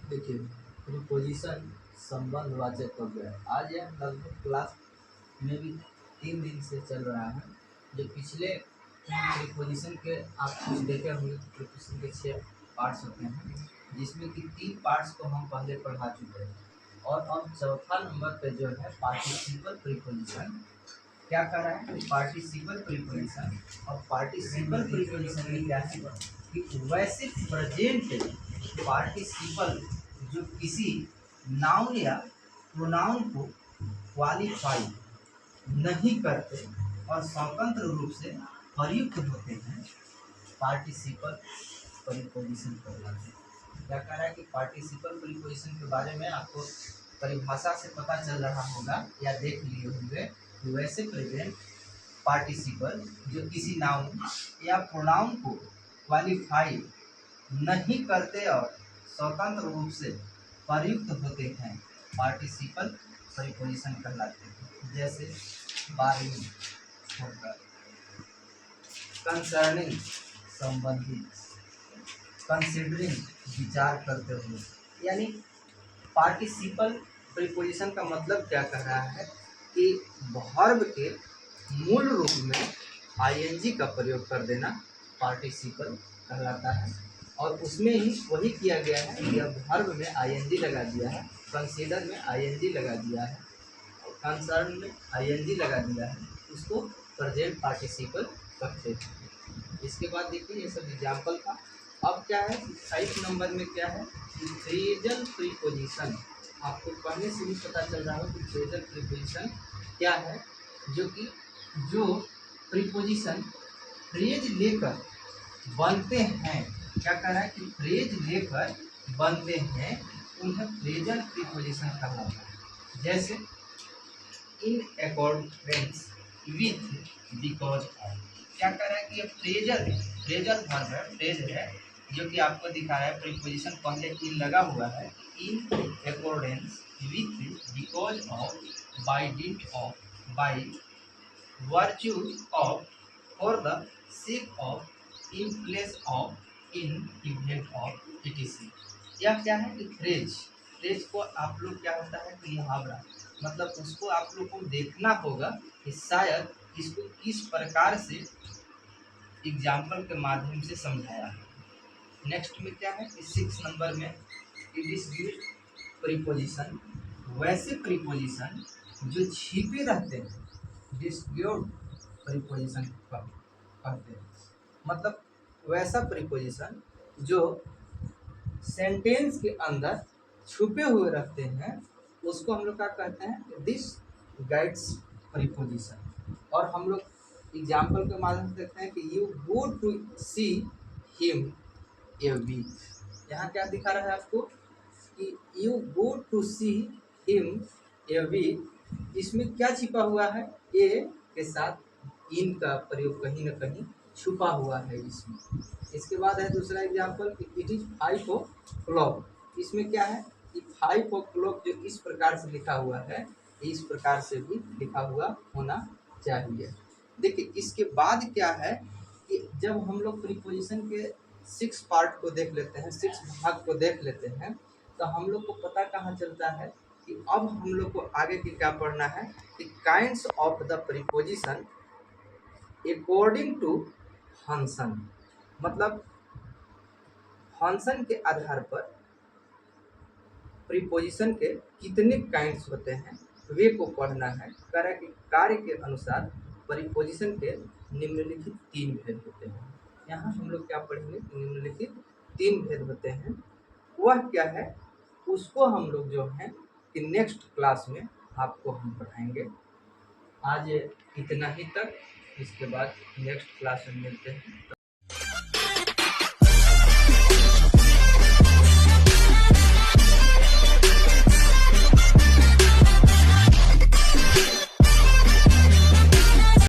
देखिए, प्रीपोजिशन संबंधवाचक अव्यय आज यह लगभग क्लास में भी 3 दिन से चल रहा है। जो पिछले प्रीपोजिशन के आप कुछ देखे होंगे, प्रीपोजिशन के 6 पार्ट्स होते हैं, जिसमें कि 3 पार्ट्स को हम पहले पढ़ा चुके हैं। और अब चौथा नंबर पे जो है पार्टिसिपल प्रीपोजिशन क्या कर रहा है, पार्टिसिपल प्रीपोजिशन। और पार्टिसिपल प्रीपोजिशन में क्या है कि वैसे प्रेजेंट पार्टिसिपल जो किसी नाउन या प्रोनाउन को क्वालिफाई नहीं करते और स्वतंत्र रूप से प्रयुक्त होते हैं, पार्टिसिपल प्रीपोजिशन कहलाते हैं। क्या कह रहा है कि पार्टिसिपल प्रीपोजिशन के बारे में आपको परिभाषा से पता चल रहा होगा या देख लिए होंगे। वैसे प्रेजेंट पार्टिसिपल जो किसी नाउन या प्रोनाउन को क्वालिफाई नहीं करते और स्वतंत्र रूप से प्रयुक्त होते हैं, पार्टिसिपल प्रीपोजिशन कहलाते हैं। जैसे बारिंग होकर, कंसर्निंग संबंधित, कंसिडरिंग विचार करते हुए। यानी पार्टिसिपल प्रीपोजिशन का मतलब क्या कह रहा है कि वर्ब के मूल रूप में आईएनजी का प्रयोग कर देना पार्टिसिपल कहलाता है। और उसमें ही वही किया गया है, यह वर्ब में आईएनजी लगा दिया है, कंसीडर में आईएनजी लगा दिया है, कंसर्न में आईएनजी लगा दिया है, उसको प्रेजेंट पार्टिसिपल कहते हैं। इसके बाद देखिए ये सब एग्जाम्पल था। अब क्या है 5 नंबर में क्या है, फ्रेजल प्रीपोजिशन। आपको पढ़ने से भी पता चल रहा है कि फ्रेजल प्रीपोजिशन क्या है। जो प्रीपोजिशन फ्रेज लेकर बनते हैं, क्या कह रहा है कि फ्रेज लेकर बनते हैं, उन्हें फ्रेजल प्रीपोजिशन कहलाता है। जैसे इन अकॉर्डेंस विथ, बिकॉज ऑफ। क्या कह रहा है कि ये फ्रेजल वर्ब है, फ्रेज है, जो कि आपको दिखा रहा है प्रीपोजिशन पहले इन लगा हुआ है। In accordance with, because of, by डिट of, by virtue of, for the sake of, in place of, in event of, etc। यह क्या है कि फ्रेज को आप लोग क्या होता है कि मुहावरा, मतलब उसको आप लोग को देखना होगा कि शायद इसको किस प्रकार से एग्जाम्पल के माध्यम से समझाया है। नेक्स्ट में क्या है कि 6 नंबर में डिस्प्यूट प्रीपोजिशन, वैसे प्रीपोजिशन जो छिपे रहते हैं, डिस्प्यूट प्रीपोजिशन कहते हैं। मतलब वैसा प्रीपोजिशन जो सेंटेंस के अंदर छुपे हुए रहते हैं, उसको हम लोग क्या कहते हैं, दिस गाइड्स प्रीपोजिशन। और हम लोग एग्जाम्पल के माध्यम से देखते हैं कि you go to see him a week. यहाँ क्या दिखा रहा है आपको कि you go to see him a week. इसमें क्या छिपा हुआ है, ए के साथ इन का प्रयोग कहीं ना कहीं छुपा हुआ है इसमें। इसके बाद है दूसरा एग्जाम्पल, इट इज 5 o'clock। इसमें क्या है कि 5 o'clock जो इस प्रकार से लिखा हुआ है, इस प्रकार से भी लिखा हुआ होना चाहिए। देखिए इसके बाद क्या है कि जब हम लोग प्रीपोजिशन के 6 पार्ट को देख लेते हैं, 6 भाग को देख लेते हैं, तो हम लोग को पता कहाँ चलता है कि अब हम लोग को आगे की क्या पढ़ना है कि kinds of the preposition according to function. मतलब फंक्शन के आधार पर प्रीपोजिशन के कितने काइंड्स होते हैं वे को पढ़ना है। कार्य के अनुसार प्रीपोजिशन के निम्नलिखित 3 भेद होते हैं। यहाँ हम लोग क्या पढ़ेंगे, निम्नलिखित 3 भेद होते हैं। वह क्या है उसको हम लोग जो है कि नेक्स्ट क्लास में आपको हम पढ़ाएंगे। आज इतना ही तक, इसके बाद नेक्स्ट क्लास में मिलते हैं।